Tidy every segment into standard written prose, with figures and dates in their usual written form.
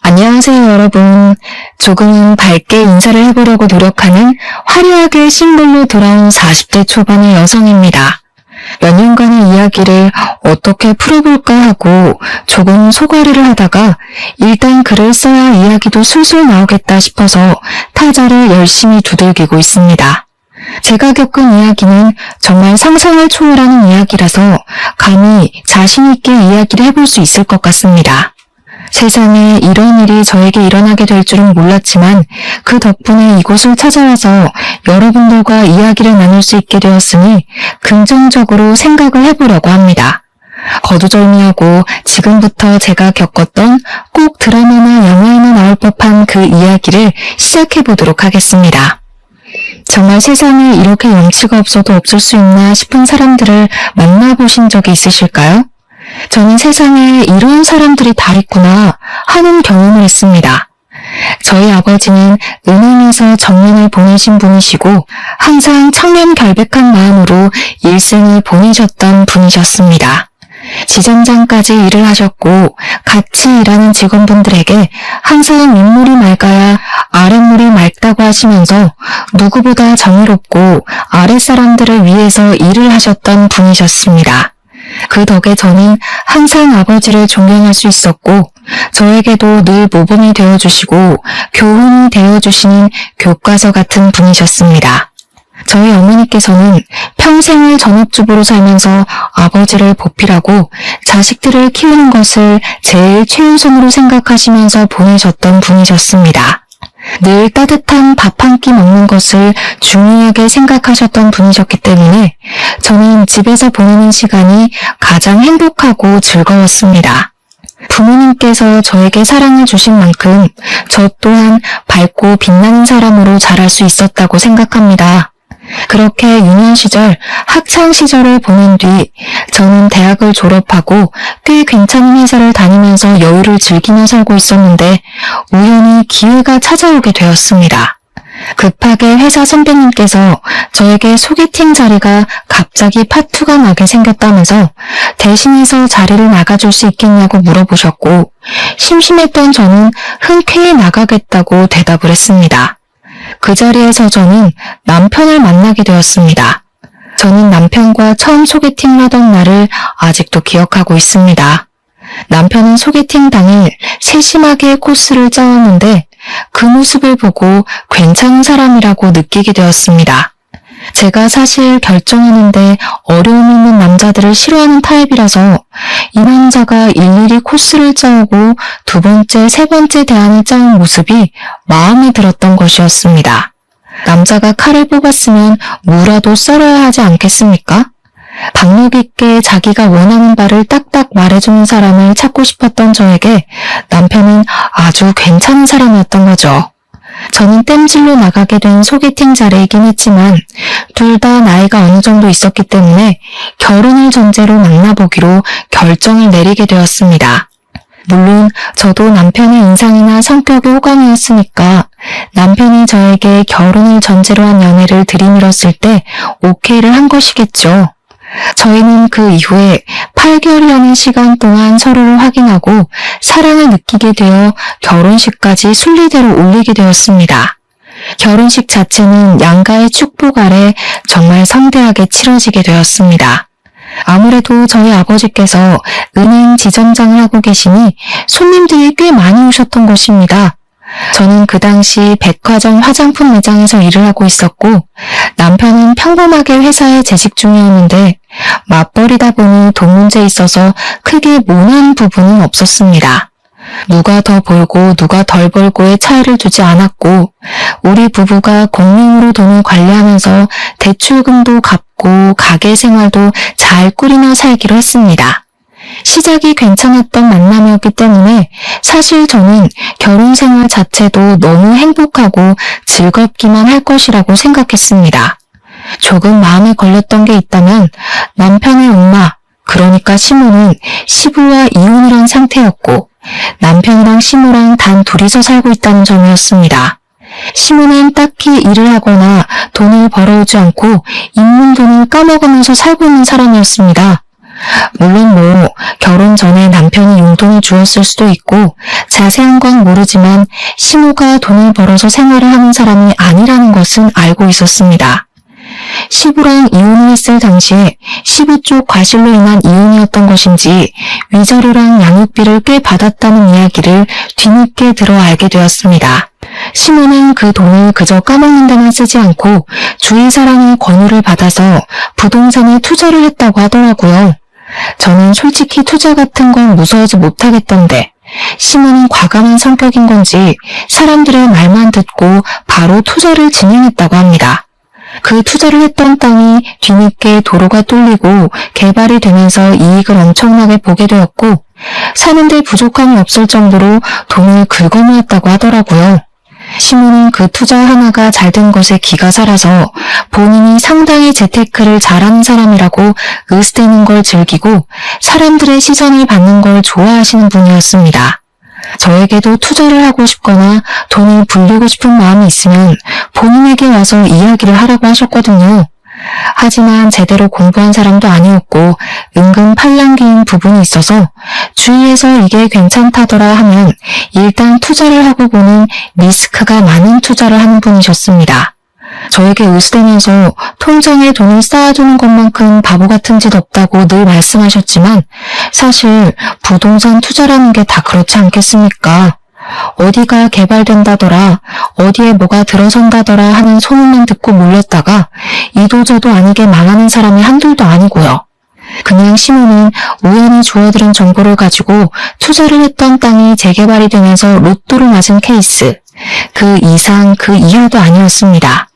안녕하세요, 여러분. 조금은 밝게 인사를 해보려고 노력하는 화려하게 싱글로 돌아온 40대 초반의 여성입니다. 몇 년간의 이야기를 어떻게 풀어볼까 하고 조금 소거리를 하다가 일단 글을 써야 이야기도 술술 나오겠다 싶어서 타자를 열심히 두들기고 있습니다. 제가 겪은 이야기는 정말 상상을 초월하는 이야기라서 감히 자신 있게 이야기를 해볼 수 있을 것 같습니다. 세상에 이런 일이 저에게 일어나게 될 줄은 몰랐지만 그 덕분에 이곳을 찾아와서 여러분들과 이야기를 나눌 수 있게 되었으니 긍정적으로 생각을 해보려고 합니다. 거두절미하고 지금부터 제가 겪었던 꼭 드라마나 영화에나 나올 법한 그 이야기를 시작해보도록 하겠습니다. 정말 세상에 이렇게 염치가 없어도 없을 수 있나 싶은 사람들을 만나보신 적이 있으실까요? 저는 세상에 이런 사람들이 다 있구나 하는 경험을 했습니다. 저희 아버지는 은행에서 정년을 보내신 분이시고 항상 청렴결백한 마음으로 일생을 보내셨던 분이셨습니다. 지점장까지 일을 하셨고 같이 일하는 직원분들에게 항상 윗물이 맑아야 아랫물이 맑다고 하시면서 누구보다 정의롭고 아랫사람들을 위해서 일을 하셨던 분이셨습니다. 그 덕에 저는 항상 아버지를 존경할 수 있었고 저에게도 늘 모범이 되어주시고 교훈이 되어주시는 교과서 같은 분이셨습니다. 저희 어머니께서는 평생을 전업주부로 살면서 아버지를 보필하고 자식들을 키우는 것을 제일 최우선으로 생각하시면서 보내셨던 분이셨습니다. 늘 따뜻한 밥 한 끼 먹는 것을 중요하게 생각하셨던 분이셨기 때문에 저는 집에서 보내는 시간이 가장 행복하고 즐거웠습니다. 부모님께서 저에게 사랑을 주신 만큼 저 또한 밝고 빛나는 사람으로 자랄 수 있었다고 생각합니다. 그렇게 유년 시절, 학창 시절을 보낸 뒤 저는 대학을 졸업하고 꽤 괜찮은 회사를 다니면서 여유를 즐기며 살고 있었는데 우연히 기회가 찾아오게 되었습니다. 급하게 회사 선배님께서 저에게 소개팅 자리가 갑자기 파투가 나게 생겼다면서 대신해서 자리를 나가줄 수 있겠냐고 물어보셨고 심심했던 저는 흔쾌히 나가겠다고 대답을 했습니다. 그 자리에서 저는 남편을 만나게 되었습니다. 저는 남편과 처음 소개팅을 하던 날을 아직도 기억하고 있습니다. 남편은 소개팅 당일 세심하게 코스를 짜왔는데 그 모습을 보고 괜찮은 사람이라고 느끼게 되었습니다. 제가 사실 결정하는데 어려움이 있는 남자들을 싫어하는 타입이라서 이 남자가 일일이 코스를 짜오고 두 번째, 세 번째 대안을 짜온 모습이 마음에 들었던 것이었습니다. 남자가 칼을 뽑았으면 무라도 썰어야 하지 않겠습니까? 박력 있게 자기가 원하는 바를 딱딱 말해주는 사람을 찾고 싶었던 저에게 남편은 아주 괜찮은 사람이었던 거죠. 저는 땜질로 나가게 된 소개팅 자리이긴 했지만 둘 다 나이가 어느 정도 있었기 때문에 결혼을 전제로 만나보기로 결정을 내리게 되었습니다. 물론 저도 남편의 인상이나 성격이 호감이었으니까 남편이 저에게 결혼을 전제로 한 연애를 들이밀었을 때 오케이를 한 것이겠죠. 저희는 그 이후에 8개월이라는 시간 동안 서로를 확인하고 사랑을 느끼게 되어 결혼식까지 순리대로 올리게 되었습니다. 결혼식 자체는 양가의 축복 아래 정말 성대하게 치러지게 되었습니다. 아무래도 저희 아버지께서 은행 지점장을 하고 계시니 손님들이 꽤 많이 오셨던 것입니다. 저는 그 당시 백화점 화장품 매장에서 일을 하고 있었고 남편은 평범하게 회사에 재직 중이었는데 맞벌이다 보니 돈 문제에 있어서 크게 모난 부분은 없었습니다. 누가 더 벌고 누가 덜 벌고의 차이를 두지 않았고 우리 부부가 공명으로 돈을 관리하면서 대출금도 갚고 가게 생활도 잘 꾸리며 살기로 했습니다. 시작이 괜찮았던 만남이었기 때문에 사실 저는 결혼 생활 자체도 너무 행복하고 즐겁기만 할 것이라고 생각했습니다. 조금 마음에 걸렸던 게 있다면 남편의 엄마, 그러니까 시모는 시부와 이혼을 한 상태였고 남편이랑 시모랑 단 둘이서 살고 있다는 점이었습니다. 시모는 딱히 일을 하거나 돈을 벌어오지 않고 있는 돈을 까먹으면서 살고 있는 사람이었습니다. 물론 결혼 전에 남편이 용돈을 주었을 수도 있고 자세한 건 모르지만 시모가 돈을 벌어서 생활을 하는 사람이 아니라는 것은 알고 있었습니다. 시부랑 이혼을 했을 당시에 시부 쪽 과실로 인한 이혼이었던 것인지 위자료랑 양육비를 꽤 받았다는 이야기를 뒤늦게 들어 알게 되었습니다. 시모는 그 돈을 그저 까먹는 데만 쓰지 않고 주위 사람의 권유를 받아서 부동산에 투자를 했다고 하더라고요. 저는 솔직히 투자 같은 건 무서워서 못하겠던데 시모는 과감한 성격인 건지 사람들의 말만 듣고 바로 투자를 진행했다고 합니다. 그 투자를 했던 땅이 뒤늦게 도로가 뚫리고 개발이 되면서 이익을 엄청나게 보게 되었고 사는데 부족함이 없을 정도로 돈을 긁어모았다고 하더라고요. 시모는 그 투자 하나가 잘 된 것에 기가 살아서 본인이 상당히 재테크를 잘하는 사람이라고 으스대는 걸 즐기고 사람들의 시선을 받는 걸 좋아하시는 분이었습니다. 저에게도 투자를 하고 싶거나 돈을 불리고 싶은 마음이 있으면 본인에게 와서 이야기를 하라고 하셨거든요. 하지만 제대로 공부한 사람도 아니었고 은근 팔랑귀인 부분이 있어서 주위에서 이게 괜찮다더라 하면 일단 투자를 하고 보는 리스크가 많은 투자를 하는 분이셨습니다. 저에게 으스대면서 통장에 돈을 쌓아두는 것만큼 바보 같은 짓 없다고 늘 말씀하셨지만 사실 부동산 투자라는 게 다 그렇지 않겠습니까? 어디가 개발된다더라, 어디에 뭐가 들어선다더라 하는 소문만 듣고 몰렸다가 이도저도 아니게 망하는 사람이 한둘도 아니고요. 그냥 시모는 우연히 주워들은 정보를 가지고 투자를 했던 땅이 재개발이 되면서 로또를 맞은 케이스, 그 이상 그 이하도 아니었습니다.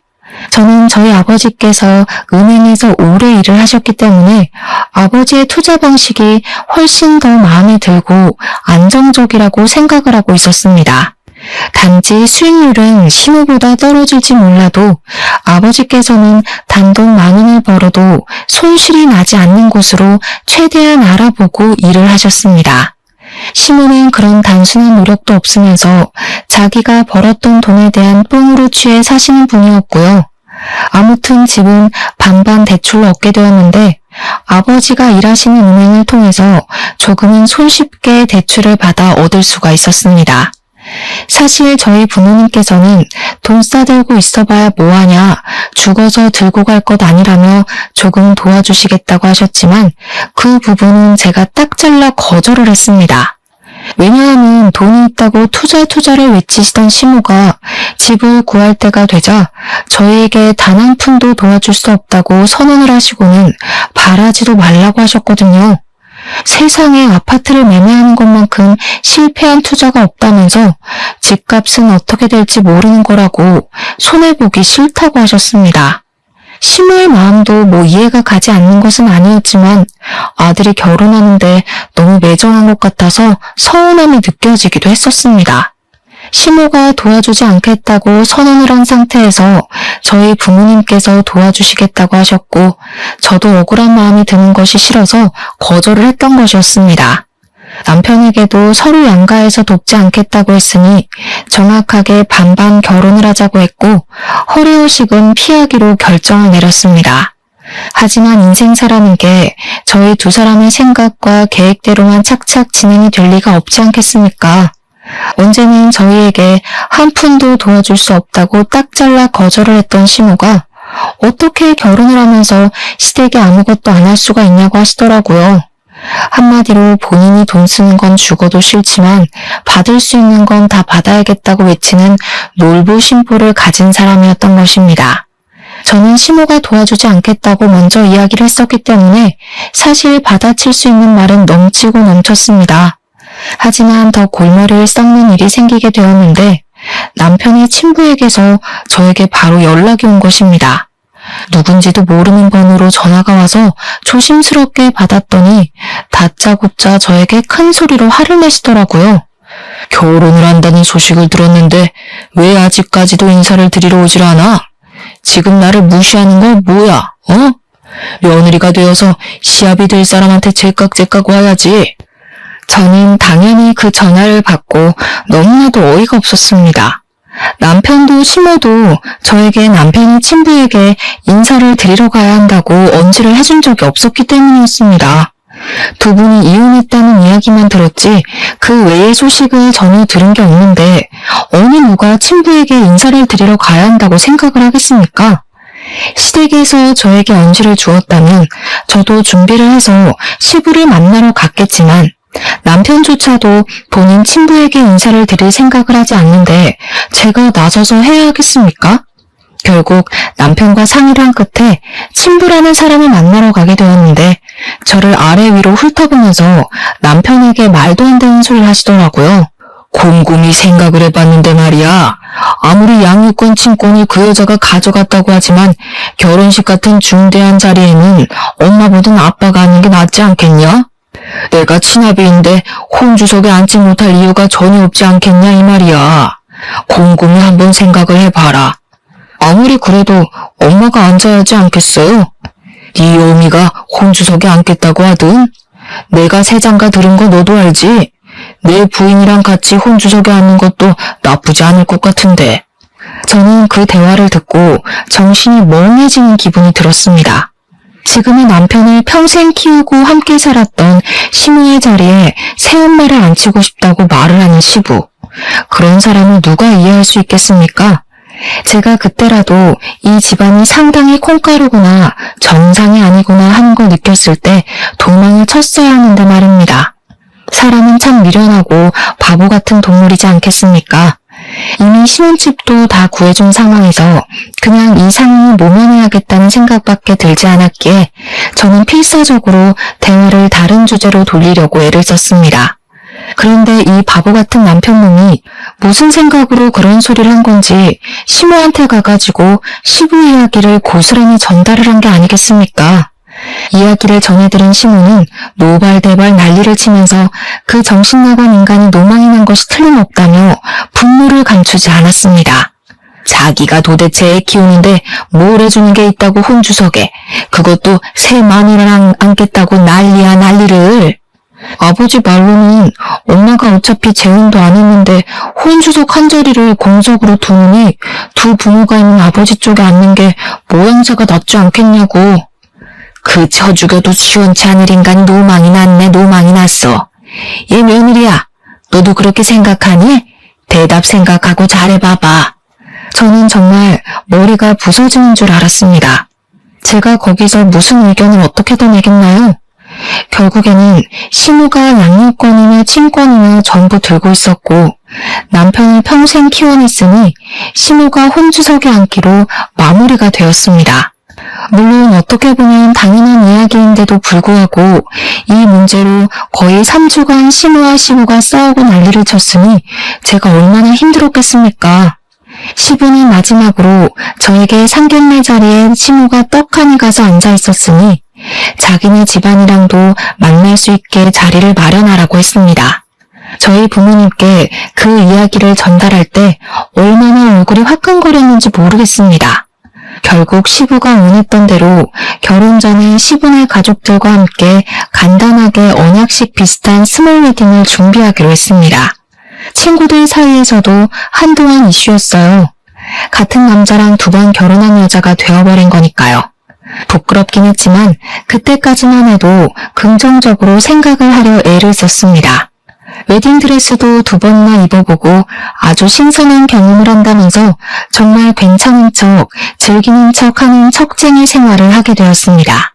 저는 저희 아버지께서 은행에서 오래 일을 하셨기 때문에 아버지의 투자 방식이 훨씬 더 마음에 들고 안정적이라고 생각을 하고 있었습니다. 단지 수익률은 시모보다 떨어질지 몰라도 아버지께서는 단돈 10,000원을 벌어도 손실이 나지 않는 곳으로 최대한 알아보고 일을 하셨습니다. 시모는 그런 단순한 노력도 없으면서 자기가 벌었던 돈에 대한 뽕으로 취해 사시는 분이었고요. 아무튼 집은 반반 대출로 얻게 되었는데 아버지가 일하시는 은행을 통해서 조금은 손쉽게 대출을 받아 얻을 수가 있었습니다. 사실 저희 부모님께서는 돈 싸들고 있어봐야 뭐하냐, 죽어서 들고 갈 것 아니라며 조금 도와주시겠다고 하셨지만 그 부분은 제가 딱 잘라 거절을 했습니다. 왜냐하면 돈이 있다고 투자를 외치시던 시모가 집을 구할 때가 되자 저희에게 단 한 푼도 도와줄 수 없다고 선언을 하시고는 바라지도 말라고 하셨거든요. 세상에 아파트를 매매하는 것만큼 실패한 투자가 없다면서 집값은 어떻게 될지 모르는 거라고 손해보기 싫다고 하셨습니다. 시모의 마음도 이해가 가지 않는 것은 아니었지만 아들이 결혼하는데 너무 매정한 것 같아서 서운함이 느껴지기도 했었습니다. 시모가 도와주지 않겠다고 선언을 한 상태에서 저희 부모님께서 도와주시겠다고 하셨고 저도 억울한 마음이 드는 것이 싫어서 거절을 했던 것이었습니다. 남편에게도 서로 양가해서 돕지 않겠다고 했으니 정확하게 반반 결혼을 하자고 했고 허례허식은 피하기로 결정을 내렸습니다. 하지만 인생사라는 게 저희 두 사람의 생각과 계획대로만 착착 진행이 될 리가 없지 않겠습니까? 언제는 저희에게 한 푼도 도와줄 수 없다고 딱 잘라 거절을 했던 시모가 어떻게 결혼을 하면서 시댁에 아무것도 안 할 수가 있냐고 하시더라고요. 한마디로 본인이 돈 쓰는 건 죽어도 싫지만 받을 수 있는 건 다 받아야겠다고 외치는 놀부심보를 가진 사람이었던 것입니다. 저는 시모가 도와주지 않겠다고 먼저 이야기를 했었기 때문에 사실 받아칠 수 있는 말은 넘치고 넘쳤습니다. 하지만 더 골머리를 썩는 일이 생기게 되었는데 남편의 친부에게서 저에게 바로 연락이 온 것입니다. 누군지도 모르는 번호로 전화가 와서 조심스럽게 받았더니 다짜고짜 저에게 큰 소리로 화를 내시더라고요. 결혼을 한다는 소식을 들었는데 왜 아직까지도 인사를 드리러 오질 않아? 지금 나를 무시하는 거 뭐야? 며느리가 되어서 시합이 될 사람한테 제깍제깍 와야지. 저는 당연히 그 전화를 받고 너무나도 어이가 없었습니다. 남편도 시모도 저에게 남편의 친부에게 인사를 드리러 가야 한다고 언지를 해준 적이 없었기 때문이었습니다. 두 분이 이혼했다는 이야기만 들었지 그 외의 소식을 전혀 들은 게 없는데 어느 누가 친부에게 인사를 드리러 가야 한다고 생각을 하겠습니까? 시댁에서 저에게 언지를 주었다면 저도 준비를 해서 시부를 만나러 갔겠지만 남편조차도 본인 친부에게 인사를 드릴 생각을 하지 않는데 제가 나서서 해야 하겠습니까? 결국 남편과 상의를 한 끝에 친부라는 사람을 만나러 가게 되었는데 저를 아래 위로 훑어보면서 남편에게 말도 안 되는 소리를 하시더라고요. 곰곰이 생각을 해봤는데 말이야. 아무리 양육권 친권이 그 여자가 가져갔다고 하지만 결혼식 같은 중대한 자리에는 엄마보단 아빠가 하는 게 낫지 않겠냐? 내가 친아비인데 혼주석에 앉지 못할 이유가 전혀 없지 않겠냐 이 말이야. 곰곰이 한번 생각을 해봐라. 아무리 그래도 엄마가 앉아야지 않겠어요? 네 어미가 혼주석에 앉겠다고 하든 내가 세장가 들은 거 너도 알지? 내 부인이랑 같이 혼주석에 앉는 것도 나쁘지 않을 것 같은데. 저는 그 대화를 듣고 정신이 멍해지는 기분이 들었습니다. 지금의 남편을 평생 키우고 함께 살았던 시모의 자리에 새엄마를 앉히고 싶다고 말을 하는 시부. 그런 사람을 누가 이해할 수 있겠습니까? 제가 그때라도 이 집안이 상당히 콩가루구나, 정상이 아니구나 하는 걸 느꼈을 때 도망을 쳤어야 하는데 말입니다. 사람은 참 미련하고 바보 같은 동물이지 않겠습니까? 이미 신혼집도 다 구해준 상황에서 그냥 이 상황을 모면해야겠다는 생각밖에 들지 않았기에 저는 필사적으로 대화를 다른 주제로 돌리려고 애를 썼습니다. 그런데 이 바보 같은 남편놈이 무슨 생각으로 그런 소리를 한 건지 시모한테 가가지고 시부 이야기를 고스란히 전달을 한 게 아니겠습니까? 이야기를 전해들은 시모는 노발대발 난리를 치면서 그 정신나간 인간이 노망이 난 것이 틀림없다며 분노를 감추지 않았습니다. 자기가 도대체 애 키우는데 뭘 해주는 게 있다고 혼주석에, 그것도 새 마누라랑 앉겠다고 난리야 난리를. 아버지 말로는 엄마가 어차피 재혼도 안 했는데 혼주석 한 자리를 공석으로 두느니 두 부모가 있는 아버지 쪽에 앉는 게 모양새가 낫지 않겠냐고. 그 저 죽여도 시원치 않을 인간이 노망이 났네. 노망이 났어. 얘 며느리야, 너도 그렇게 생각하니? 대답 생각하고 잘해봐봐. 저는 정말 머리가 부서지는 줄 알았습니다. 제가 거기서 무슨 의견을 어떻게 더 내겠나요? 결국에는 시모가 양육권이나 친권이나 전부 들고 있었고 남편을 평생 키워냈으니 시모가 혼주석에 앉기로 마무리가 되었습니다. 물론 어떻게 보면 당연한 이야기인데도 불구하고 이 문제로 거의 3주간 시모와 시부가 싸우고 난리를 쳤으니 제가 얼마나 힘들었겠습니까? 시부는 마지막으로 저에게 상견례 자리에 시모가 떡하니 가서 앉아 있었으니 자기네 집안이랑도 만날 수 있게 자리를 마련하라고 했습니다. 저희 부모님께 그 이야기를 전달할 때 얼마나 얼굴이 화끈거렸는지 모르겠습니다. 결국 시부가 원했던 대로 결혼 전에 시부네 가족들과 함께 간단하게 언약식 비슷한 스몰 웨딩을 준비하기로 했습니다. 친구들 사이에서도 한동안 이슈였어요. 같은 남자랑 2번 결혼한 여자가 되어버린 거니까요. 부끄럽긴 했지만 그때까지만 해도 긍정적으로 생각을 하려 애를 썼습니다. 웨딩드레스도 2번이나 입어보고 아주 신선한 경험을 한다면서 정말 괜찮은 척, 즐기는 척 하는 척쟁이 생활을 하게 되었습니다.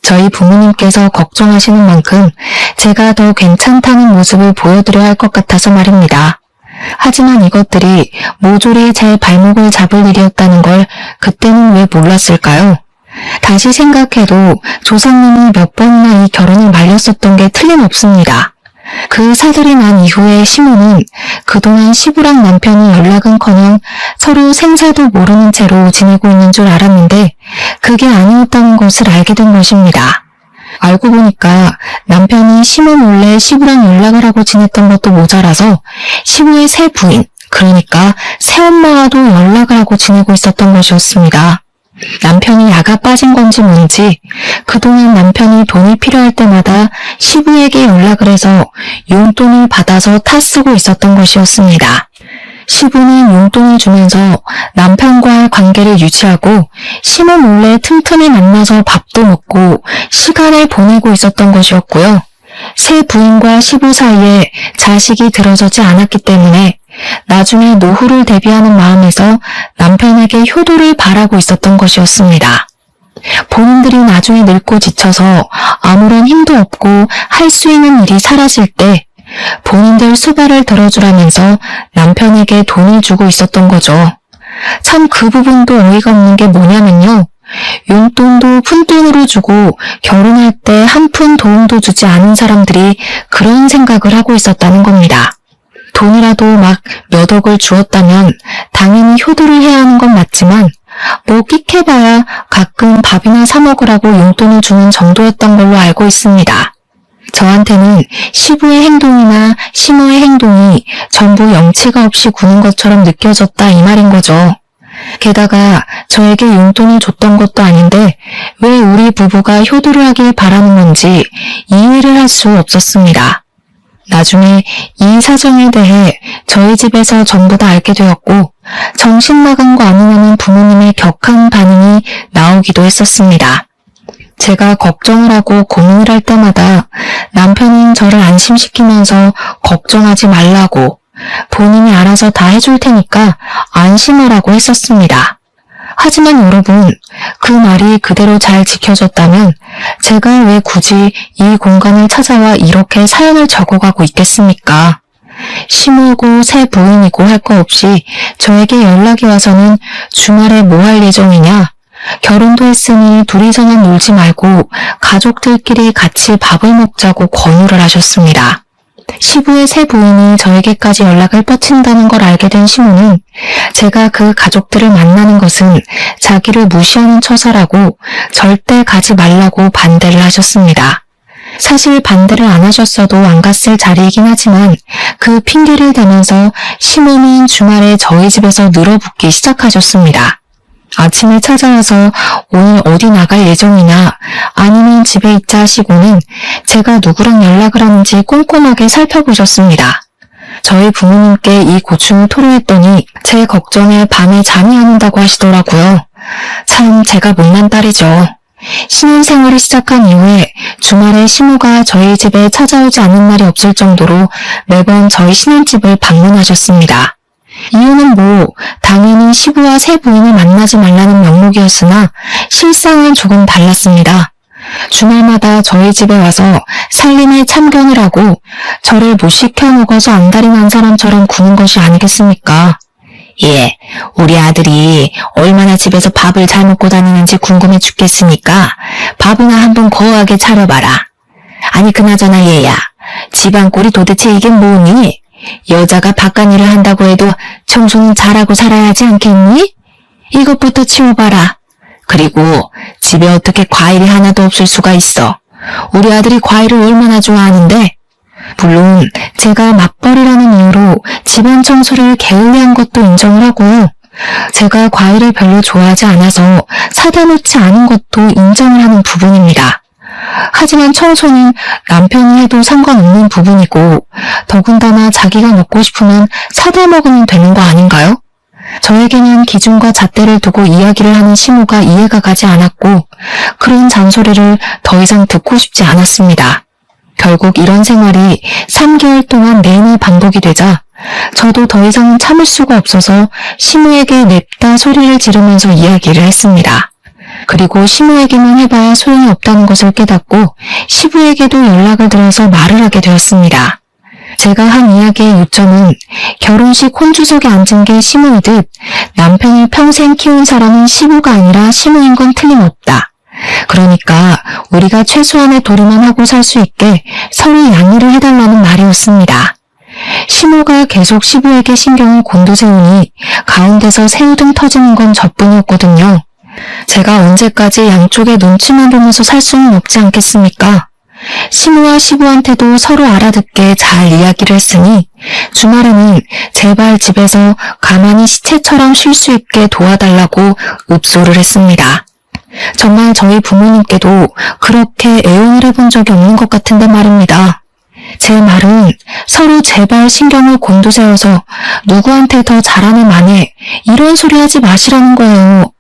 저희 부모님께서 걱정하시는 만큼 제가 더 괜찮다는 모습을 보여드려야 할 것 같아서 말입니다. 하지만 이것들이 모조리 제 발목을 잡을 일이었다는 걸 그때는 왜 몰랐을까요? 다시 생각해도 조상님이 몇 번이나 이 결혼을 말렸었던 게 틀림없습니다. 그 사들이 난 이후에 시모는 그동안 시부랑 남편이 연락은커녕 서로 생사도 모르는 채로 지내고 있는 줄 알았는데 그게 아니었다는 것을 알게 된 것입니다. 알고 보니까 남편이 시모 몰래 시부랑 연락을 하고 지냈던 것도 모자라서 시부의 새 부인, 그러니까 새엄마와도 연락을 하고 지내고 있었던 것이었습니다. 남편이 야가 빠진 건지 뭔지 그동안 남편이 돈이 필요할 때마다 시부에게 연락을 해서 용돈을 받아서 타쓰고 있었던 것이었습니다. 시부는 용돈을 주면서 남편과의 관계를 유지하고 시모 몰래 틈틈이 만나서 밥도 먹고 시간을 보내고 있었던 것이었고요. 새 부인과 시부 사이에 자식이 들어서지 않았기 때문에 나중에 노후를 대비하는 마음에서 남편에게 효도를 바라고 있었던 것이었습니다. 본인들이 나중에 늙고 지쳐서 아무런 힘도 없고 할 수 있는 일이 사라질 때 본인들 수발을 들어주라면서 남편에게 돈을 주고 있었던 거죠. 참 그 부분도 어이가 없는 게 뭐냐면요. 용돈도 푼돈으로 주고 결혼할 때 한 푼 도움도 주지 않은 사람들이 그런 생각을 하고 있었다는 겁니다. 돈이라도 막 몇 억을 주었다면 당연히 효도를 해야 하는 건 맞지만 뭐 끽해봐야 가끔 밥이나 사 먹으라고 용돈을 주는 정도였던 걸로 알고 있습니다. 저한테는 시부의 행동이나 시모의 행동이 전부 영치가 없이 구는 것처럼 느껴졌다 이 말인 거죠. 게다가 저에게 용돈을 줬던 것도 아닌데 왜 우리 부부가 효도를 하길 바라는 건지 이해를 할 수 없었습니다. 나중에 이 사정에 대해 저희 집에서 전부 다 알게 되었고 정신 나간 거 아니냐는 부모님의 격한 반응이 나오기도 했었습니다. 제가 걱정을 하고 고민을 할 때마다 남편은 저를 안심시키면서 걱정하지 말라고 본인이 알아서 다 해줄 테니까 안심하라고 했었습니다. 하지만 여러분, 그 말이 그대로 잘 지켜졌다면 제가 왜 굳이 이 공간을 찾아와 이렇게 사연을 적어가고 있겠습니까? 시모고 새 부인이고 할 거 없이 저에게 연락이 와서는 주말에 뭐 할 예정이냐? 결혼도 했으니 둘이서는 놀지 말고 가족들끼리 같이 밥을 먹자고 권유를 하셨습니다. 시부의 새 부인이 저에게까지 연락을 뻗친다는 걸 알게 된 시모는 제가 그 가족들을 만나는 것은 자기를 무시하는 처사라고 절대 가지 말라고 반대를 하셨습니다. 사실 반대를 안 하셨어도 안 갔을 자리이긴 하지만 그 핑계를 대면서 시모는 주말에 저희 집에서 늘어붙기 시작하셨습니다. 아침에 찾아와서 오늘 어디 나갈 예정이나 아니면 집에 있자 하시고는 제가 누구랑 연락을 하는지 꼼꼼하게 살펴보셨습니다. 저희 부모님께 이 고충을 토로했더니 제 걱정에 밤에 잠이 안 온다고 하시더라고요. 참 제가 못난 딸이죠. 신혼생활을 시작한 이후에 주말에 시모가 저희 집에 찾아오지 않는 날이 없을 정도로 매번 저희 신혼집을 방문하셨습니다. 이유는 당연히 시부와 새 부인을 만나지 말라는 명목이었으나 실상은 조금 달랐습니다. 주말마다 저희 집에 와서 살림에 참견을 하고 저를 못 시켜 먹어서 안달이 난 사람처럼 구는 것이 아니겠습니까? 예, 우리 아들이 얼마나 집에서 밥을 잘 먹고 다니는지 궁금해 죽겠으니까 밥이나 한번 거하게 차려봐라. 아니 그나저나 얘야, 집안 꼴이 도대체 이게 뭐니? 여자가 바깥일을 한다고 해도 청소는 잘하고 살아야 하지 않겠니? 이것부터 치워봐라. 그리고 집에 어떻게 과일이 하나도 없을 수가 있어. 우리 아들이 과일을 얼마나 좋아하는데. 물론 제가 맞벌이라는 이유로 집안 청소를 게을리한 것도 인정을 하고요. 제가 과일을 별로 좋아하지 않아서 사다 놓지 않은 것도 인정을 하는 부분입니다. 하지만 청소는 남편이 해도 상관없는 부분이고 더군다나 자기가 먹고 싶으면 사다 먹으면 되는 거 아닌가요? 저에게는 기준과 잣대를 두고 이야기를 하는 시모가 이해가 가지 않았고 그런 잔소리를 더 이상 듣고 싶지 않았습니다. 결국 이런 생활이 3개월 동안 내내 반복이 되자 저도 더 이상 참을 수가 없어서 시모에게 냅다 소리를 지르면서 이야기를 했습니다. 그리고 시모에게만 해봐야 소용이 없다는 것을 깨닫고 시부에게도 연락을 드려서 말을 하게 되었습니다. 제가 한 이야기의 요점은 결혼식 혼주석에 앉은 게 시모이듯 남편을 평생 키운 사람은 시부가 아니라 시모인 건 틀림없다. 그러니까 우리가 최소한의 도리만 하고 살 수 있게 서로 양해를 해달라는 말이었습니다. 시모가 계속 시부에게 신경을 곤두세우니 가운데서 새우등 터지는 건 저뿐이었거든요. 제가 언제까지 양쪽의 눈치만 보면서 살 수는 없지 않겠습니까? 시모와 시부한테도 서로 알아듣게 잘 이야기를 했으니 주말에는 제발 집에서 가만히 시체처럼 쉴 수 있게 도와달라고 읍소를 했습니다. 정말 저희 부모님께도 그렇게 애원을 해본 적이 없는 것 같은데 말입니다. 제 말은 서로 제발 신경을 곤두세워서 누구한테 더 잘하는 만에 이런 소리 하지 마시라는 거예요.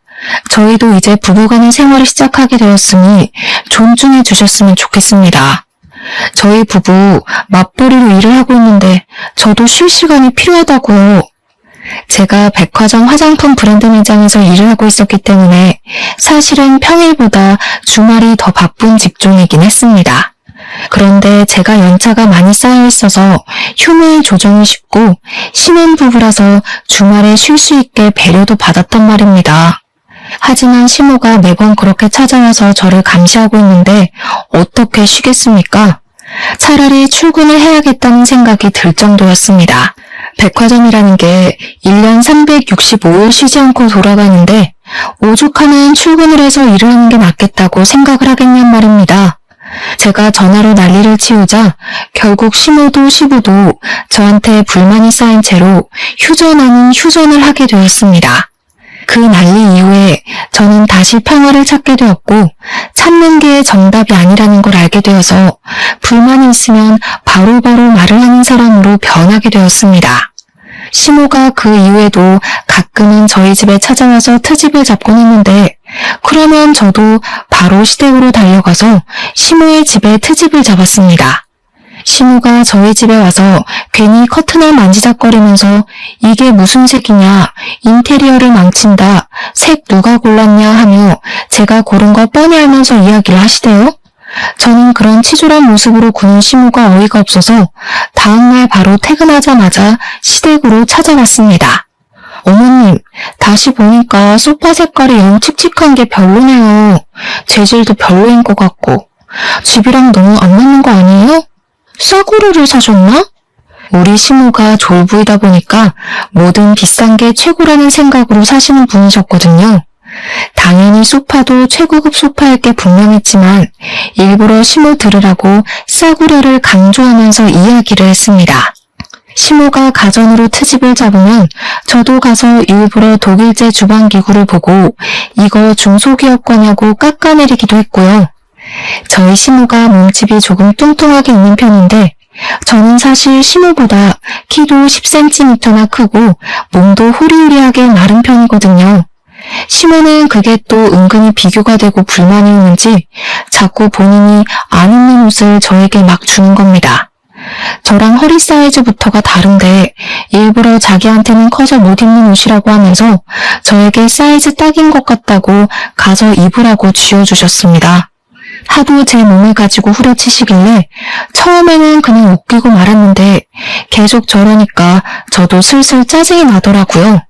저희도 이제 부부간의 생활을 시작하게 되었으니 존중해 주셨으면 좋겠습니다. 저희 부부 맞벌이로 일을 하고 있는데 저도 쉴 시간이 필요하다고요. 제가 백화점 화장품 브랜드 매장에서 일을 하고 있었기 때문에 사실은 평일보다 주말이 더 바쁜 직종이긴 했습니다. 그런데 제가 연차가 많이 쌓여 있어서 휴무일 조정이 쉽고 신혼부부라서 주말에 쉴 수 있게 배려도 받았단 말입니다. 하지만 시모가 매번 그렇게 찾아와서 저를 감시하고 있는데 어떻게 쉬겠습니까? 차라리 출근을 해야겠다는 생각이 들 정도였습니다. 백화점이라는 게 1년 365일 쉬지 않고 돌아가는데 오죽하면 출근을 해서 일을 하는 게 낫겠다고 생각을 하겠냔 말입니다. 제가 전화로 난리를 치우자 결국 시모도 시부도 저한테 불만이 쌓인 채로 휴전 아닌 휴전을 하게 되었습니다. 그 난리 이후에 저는 다시 평화를 찾게 되었고 참는 게 정답이 아니라는 걸 알게 되어서 불만이 있으면 바로바로 말을 하는 사람으로 변하게 되었습니다. 시모가 그 이후에도 가끔은 저희 집에 찾아와서 트집을 잡곤 했는데 그러면 저도 바로 시댁으로 달려가서 시모의 집에 트집을 잡았습니다. 시모가 저희 집에 와서 괜히 커튼을 만지작거리면서 이게 무슨 색이냐, 인테리어를 망친다, 색 누가 골랐냐 하며 제가 고른 거 뻔히 알면서 이야기를 하시대요. 저는 그런 치졸한 모습으로 구는 시모가 어이가 없어서 다음날 바로 퇴근하자마자 시댁으로 찾아왔습니다. 어머님, 다시 보니까 소파 색깔이 영 칙칙한 게 별로네요. 재질도 별로인 것 같고. 집이랑 너무 안 맞는 거 아니에요? 싸구려를 사셨나? 우리 시모가 졸부이다 보니까 뭐든 비싼 게 최고라는 생각으로 사시는 분이셨거든요. 당연히 소파도 최고급 소파일 게 분명했지만 일부러 시모 들으라고 싸구려를 강조하면서 이야기를 했습니다. 시모가 가전으로 트집을 잡으면 저도 가서 일부러 독일제 주방기구를 보고 이거 중소기업 거냐고 깎아내리기도 했고요. 저희 시모가 몸집이 조금 뚱뚱하게 있는 편인데 저는 사실 시모보다 키도 10cm나 크고 몸도 호리호리하게 마른 편이거든요. 시모는 그게 또 은근히 비교가 되고 불만이 오는지 자꾸 본인이 안 입는 옷을 저에게 막 주는 겁니다. 저랑 허리 사이즈부터가 다른데 일부러 자기한테는 커서 못 입는 옷이라고 하면서 저에게 사이즈 딱인 것 같다고 가서 입으라고 쥐어주셨습니다. 하도 제 몸을 가지고 후려치시길래 처음에는 그냥 웃기고 말았는데 계속 저러니까 저도 슬슬 짜증이 나더라고요.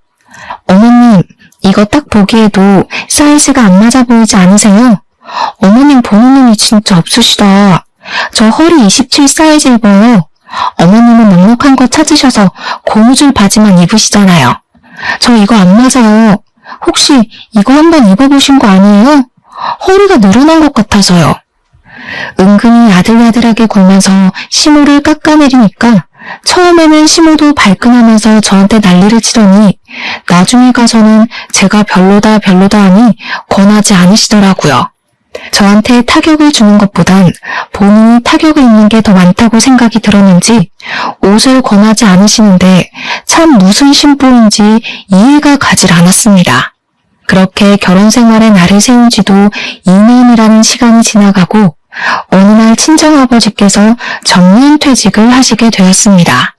어머님, 이거 딱 보기에도 사이즈가 안 맞아 보이지 않으세요? 어머님 보는 눈이 진짜 없으시다. 저 허리 27 사이즈 입어요. 어머님은 넉넉한 거 찾으셔서 고무줄 바지만 입으시잖아요. 저 이거 안 맞아요. 혹시 이거 한번 입어보신 거 아니에요? 허리가 늘어난 것 같아서요. 은근히 야들야들하게 굴면서 시모를 깎아내리니까 처음에는 시모도 발끈하면서 저한테 난리를 치더니 나중에 가서는 제가 별로다 하니 권하지 않으시더라고요. 저한테 타격을 주는 것보단 본인이 타격을 입는 게 더 많다고 생각이 들었는지 옷을 권하지 않으시는데 참 무슨 심보인지 이해가 가질 않았습니다. 그렇게 결혼 생활에 날을 세운 지도 2년이라는 시간이 지나가고 어느 날 친정아버지께서 정년퇴직을 하시게 되었습니다.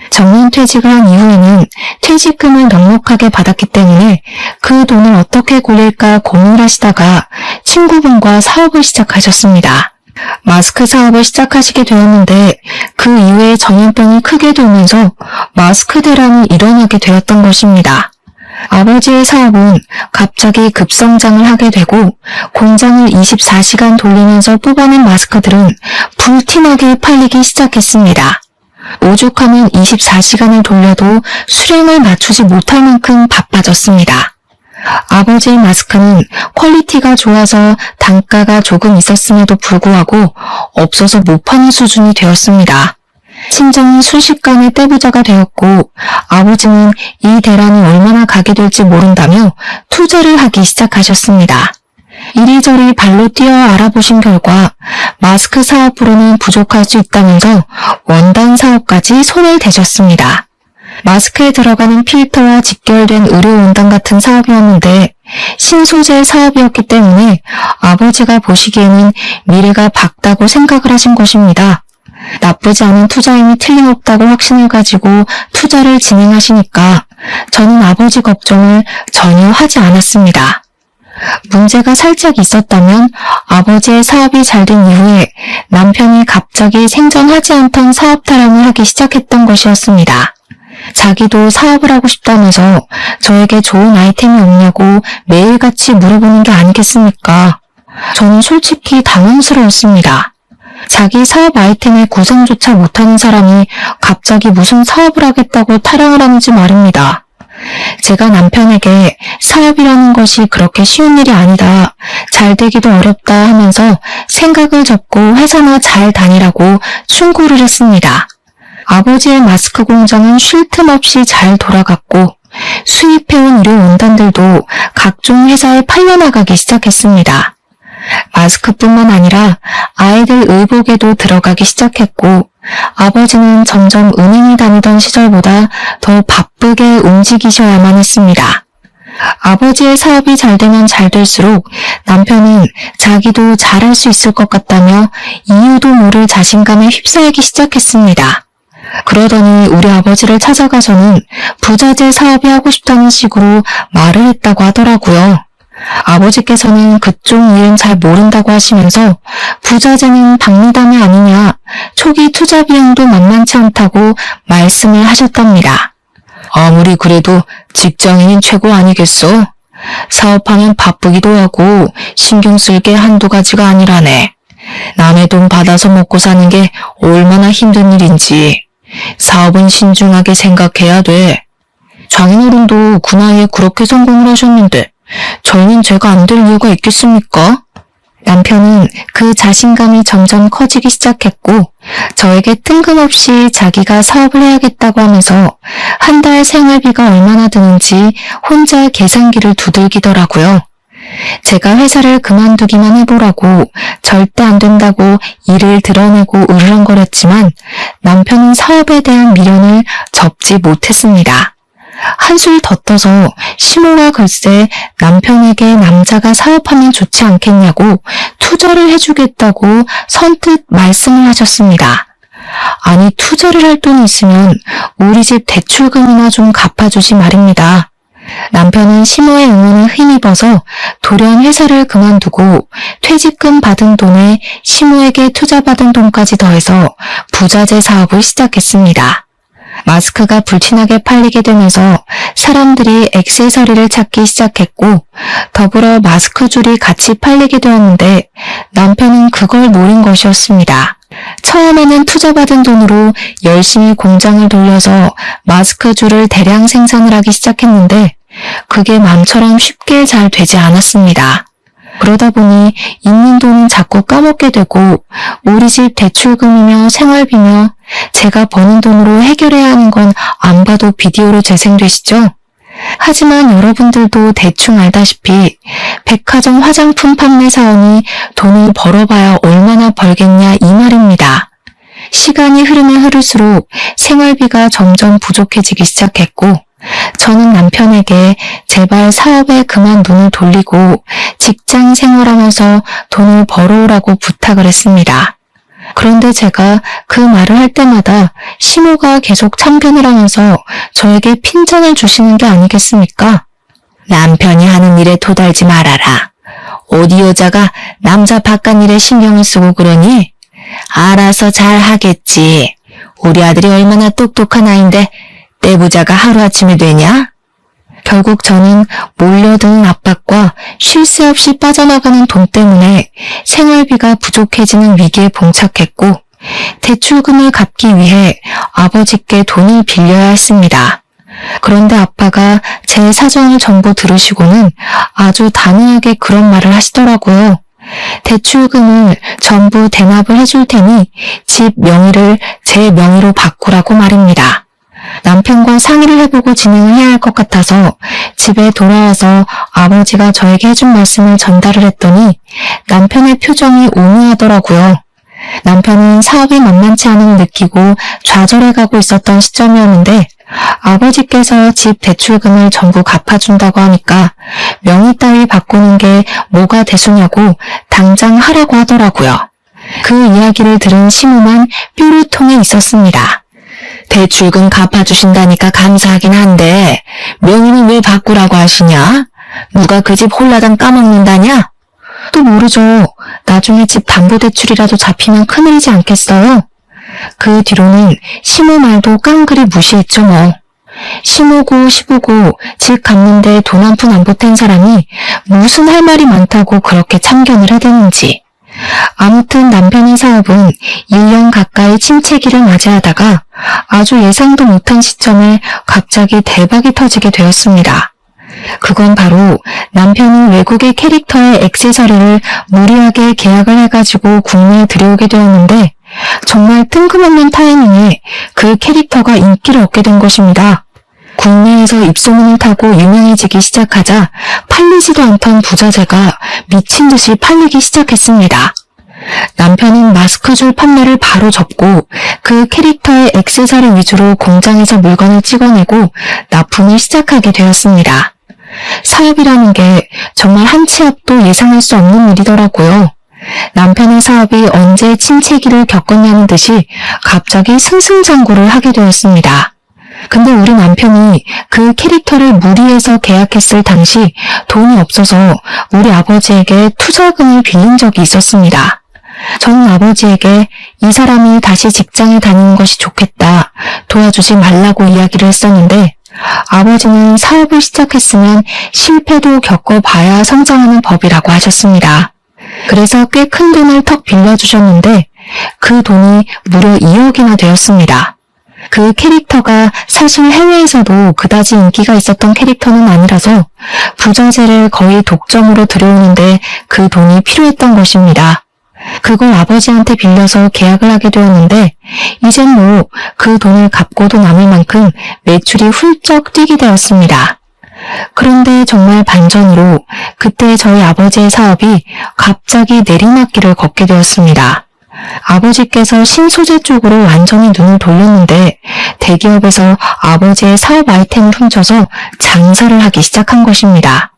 정년퇴직을 한 이후에는 퇴직금을 넉넉하게 받았기 때문에 그 돈을 어떻게 굴릴까 고민을 하시다가 친구분과 사업을 시작하셨습니다. 마스크 사업을 시작하시게 되었는데 그 이후에 전염병이 크게 돌면서 마스크 대란이 일어나게 되었던 것입니다. 아버지의 사업은 갑자기 급성장을 하게 되고 공장을 24시간 돌리면서 뽑아낸 마스크들은 불티나게 팔리기 시작했습니다. 오죽하면 24시간을 돌려도 수량을 맞추지 못할 만큼 바빠졌습니다. 아버지의 마스크는 퀄리티가 좋아서 단가가 조금 있었음에도 불구하고 없어서 못 파는 수준이 되었습니다. 친정은 순식간에 떼부자가 되었고 아버지는 이 대란이 얼마나 가게 될지 모른다며 투자를 하기 시작하셨습니다. 이리저리 발로 뛰어 알아보신 결과 마스크 사업으로는 부족할 수 있다면서 원단 사업까지 손을 대셨습니다. 마스크에 들어가는 필터와 직결된 의료 원단 같은 사업이었는데 신소재 사업이었기 때문에 아버지가 보시기에는 미래가 밝다고 생각을 하신 것입니다. 나쁘지 않은 투자임이 틀림없다고 확신을 가지고 투자를 진행하시니까 저는 아버지 걱정을 전혀 하지 않았습니다. 문제가 살짝 있었다면 아버지의 사업이 잘 된 이후에 남편이 갑자기 생전하지 않던 사업 타령을 하기 시작했던 것이었습니다. 자기도 사업을 하고 싶다면서 저에게 좋은 아이템이 없냐고 매일같이 물어보는 게 아니겠습니까? 저는 솔직히 당황스러웠습니다. 자기 사업 아이템의 구성조차 못하는 사람이 갑자기 무슨 사업을 하겠다고 타령을 하는지 말입니다. 제가 남편에게 사업이라는 것이 그렇게 쉬운 일이 아니다, 잘 되기도 어렵다 하면서 생각을 접고 회사나 잘 다니라고 충고를 했습니다. 아버지의 마스크 공장은 쉴 틈 없이 잘 돌아갔고 수입해온 의료 원단들도 각종 회사에 팔려나가기 시작했습니다. 마스크뿐만 아니라 아이들 의복에도 들어가기 시작했고 아버지는 점점 은행에 다니던 시절보다 더 바쁘게 움직이셔야만 했습니다. 아버지의 사업이 잘 되면 잘 될수록 남편은 자기도 잘할 수 있을 것 같다며 이유도 모를 자신감에 휩싸이기 시작했습니다. 그러더니 우리 아버지를 찾아가서는 부자재 사업이 하고 싶다는 식으로 말을 했다고 하더라고요. 아버지께서는 그쪽 일은 잘 모른다고 하시면서 부자재는 박리담이 아니냐, 초기 투자 비용도 만만치 않다고 말씀을 하셨답니다. 아무리 그래도 직장인인 최고 아니겠어? 사업하면 바쁘기도 하고 신경 쓸 게 한두 가지가 아니라네. 남의 돈 받아서 먹고 사는 게 얼마나 힘든 일인지 사업은 신중하게 생각해야 돼. 장인어른도 그 나이에 그렇게 성공을 하셨는데 저희는 제가 안 될 이유가 있겠습니까? 남편은 그 자신감이 점점 커지기 시작했고 저에게 뜬금없이 자기가 사업을 해야겠다고 하면서 한 달 생활비가 얼마나 드는지 혼자 계산기를 두들기더라고요. 제가 회사를 그만두기만 해보라고 절대 안 된다고 일을 드러내고 으르렁거렸지만 남편은 사업에 대한 미련을 접지 못했습니다. 한술 더 떠서 시모가 글쎄 남편에게 남자가 사업하면 좋지 않겠냐고 투자를 해주겠다고 선뜻 말씀을 하셨습니다. 아니 투자를 할 돈이 있으면 우리 집 대출금이나 좀 갚아주지 말입니다. 남편은 시모의 응원에 힘입어서 돌연 회사를 그만두고 퇴직금 받은 돈에 시모에게 투자받은 돈까지 더해서 부자재 사업을 시작했습니다. 마스크가 불티나게 팔리게 되면서 사람들이 액세서리를 찾기 시작했고 더불어 마스크 줄이 같이 팔리게 되었는데 남편은 그걸 노린 것이었습니다. 처음에는 투자받은 돈으로 열심히 공장을 돌려서 마스크 줄을 대량 생산을 하기 시작했는데 그게 마음처럼 쉽게 잘 되지 않았습니다. 그러다 보니 있는 돈은 자꾸 까먹게 되고 우리 집 대출금이며 생활비며 제가 버는 돈으로 해결해야 하는 건 안 봐도 비디오로 재생되시죠? 하지만 여러분들도 대충 알다시피 백화점 화장품 판매 사원이 돈을 벌어봐야 얼마나 벌겠냐 이 말입니다. 시간이 흐르면 흐를수록 생활비가 점점 부족해지기 시작했고 저는 남편에게 제발 사업에 그만 눈을 돌리고 직장 생활하면서 돈을 벌어오라고 부탁을 했습니다. 그런데 제가 그 말을 할 때마다 시모가 계속 참견을 하면서 저에게 핀잔을 주시는 게 아니겠습니까? 남편이 하는 일에 도달지 말아라. 어디 여자가 남자 바깥 일에 신경을 쓰고 그러니? 알아서 잘 하겠지. 우리 아들이 얼마나 똑똑한 아인데 내 부자가 하루아침에 되냐? 결국 저는 몰려드는 압박과 쉴 새 없이 빠져나가는 돈 때문에 생활비가 부족해지는 위기에 봉착했고 대출금을 갚기 위해 아버지께 돈을 빌려야 했습니다. 그런데 아빠가 제 사정을 전부 들으시고는 아주 단호하게 그런 말을 하시더라고요. 대출금을 전부 대납을 해줄 테니 집 명의를 제 명의로 바꾸라고 말입니다. 남편과 상의를 해보고 진행을 해야 할 것 같아서 집에 돌아와서 아버지가 저에게 해준 말씀을 전달을 했더니 남편의 표정이 오묘하더라고요. 남편은 사업이 만만치 않음을 느끼고 좌절해가고 있었던 시점이었는데 아버지께서 집 대출금을 전부 갚아준다고 하니까 명의 따위 바꾸는 게 뭐가 대수냐고 당장 하라고 하더라고요. 그 이야기를 들은 시무만 뾰루통에 있었습니다. 대출금 갚아주신다니까 감사하긴 한데 명의는 왜 바꾸라고 하시냐? 누가 그 집 홀라당 까먹는다냐? 또 모르죠. 나중에 집 담보대출이라도 잡히면 큰일이지 않겠어요? 그 뒤로는 시무 말도 깡그리 무시했죠 뭐. 시무고 시부고 집 갚는데 돈 한 푼 안 보탠 사람이 무슨 할 말이 많다고 그렇게 참견을 해대는지. 아무튼 남편의 사업은 1년 가까이 침체기를 맞이하다가 아주 예상도 못한 시점에 갑자기 대박이 터지게 되었습니다. 그건 바로 남편이 외국의 캐릭터의 액세서리를 무리하게 계약을 해가지고 국내에 들여오게 되었는데 정말 뜬금없는 타이밍에 그 캐릭터가 인기를 얻게 된 것입니다. 국내에서 입소문을 타고 유명해지기 시작하자 팔리지도 않던 부자재가 미친 듯이 팔리기 시작했습니다. 남편은 마스크줄 판매를 바로 접고 그 캐릭터의 액세서리 위주로 공장에서 물건을 찍어내고 납품을 시작하게 되었습니다. 사업이라는 게 정말 한 치 앞도 예상할 수 없는 일이더라고요. 남편의 사업이 언제 침체기를 겪었냐는 듯이 갑자기 승승장구를 하게 되었습니다. 근데 우리 남편이 그 캐릭터를 무리해서 계약했을 당시 돈이 없어서 우리 아버지에게 투자금을 빌린 적이 있었습니다. 저는 아버지에게 이 사람이 다시 직장에 다니는 것이 좋겠다, 도와주지 말라고 이야기를 했었는데 아버지는 사업을 시작했으면 실패도 겪어봐야 성장하는 법이라고 하셨습니다. 그래서 꽤 큰 돈을 턱 빌려주셨는데 그 돈이 무려 2억이나 되었습니다. 그 캐릭터가 사실 해외에서도 그다지 인기가 있었던 캐릭터는 아니라서 부자재를 거의 독점으로 들여오는데 그 돈이 필요했던 것입니다. 그걸 아버지한테 빌려서 계약을 하게 되었는데 이젠 뭐 그 돈을 갚고도 남을 만큼 매출이 훌쩍 뛰게 되었습니다. 그런데 정말 반전으로 그때 저희 아버지의 사업이 갑자기 내리막길을 걷게 되었습니다. 아버지께서 신소재 쪽으로 완전히 눈을 돌렸는데 대기업에서 아버지의 사업 아이템을 훔쳐서 장사를 하기 시작한 것입니다.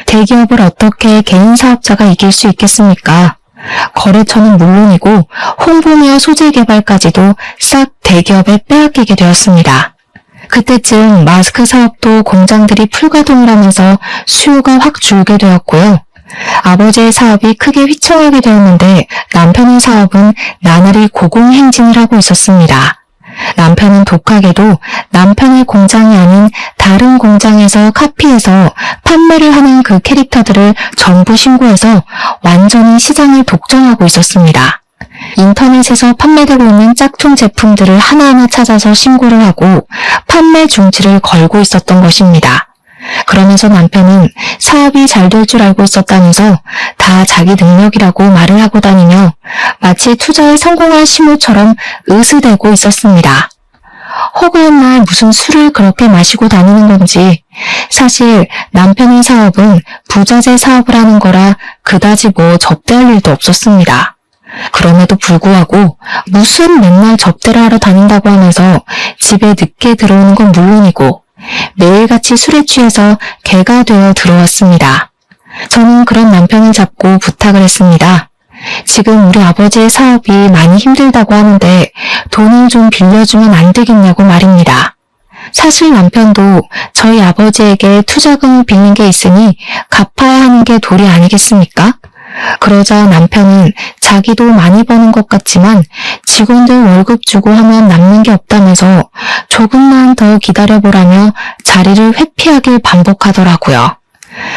대기업을 어떻게 개인 사업자가 이길 수 있겠습니까? 거래처는 물론이고 홍보며 소재 개발까지도 싹 대기업에 빼앗기게 되었습니다. 그때쯤 마스크 사업도 공장들이 풀가동을 하면서 수요가 확 줄게 되었고요. 아버지의 사업이 크게 휘청하게 되었는데 남편의 사업은 나날이 고공행진을 하고 있었습니다. 남편은 독하게도 남편의 공장이 아닌 다른 공장에서 카피해서 판매를 하는 그 캐릭터들을 전부 신고해서 완전히 시장을 독점하고 있었습니다. 인터넷에서 판매되고 있는 짝퉁 제품들을 하나하나 찾아서 신고를 하고 판매 중지를 걸고 있었던 것입니다. 그러면서 남편은 사업이 잘 될 줄 알고 있었다면서 다 자기 능력이라고 말을 하고 다니며 마치 투자에 성공한 시모처럼 으스대고 있었습니다. 허구한 날 무슨 술을 그렇게 마시고 다니는 건지 사실 남편의 사업은 부자재 사업을 하는 거라 그다지 뭐 접대할 일도 없었습니다. 그럼에도 불구하고 무슨 맨날 접대를 하러 다닌다고 하면서 집에 늦게 들어오는 건 물론이고 매일같이 술에 취해서 개가 되어 들어왔습니다. 저는 그런 남편을 잡고 부탁을 했습니다. 지금 우리 아버지의 사업이 많이 힘들다고 하는데 돈을 좀 빌려주면 안 되겠냐고 말입니다. 사실 남편도 저희 아버지에게 투자금을 빌린 게 있으니 갚아야 하는 게 도리 아니겠습니까? 그러자 남편은 자기도 많이 버는 것 같지만 직원들 월급 주고 하면 남는 게 없다면서 조금만 더 기다려보라며 자리를 회피하길 반복하더라고요.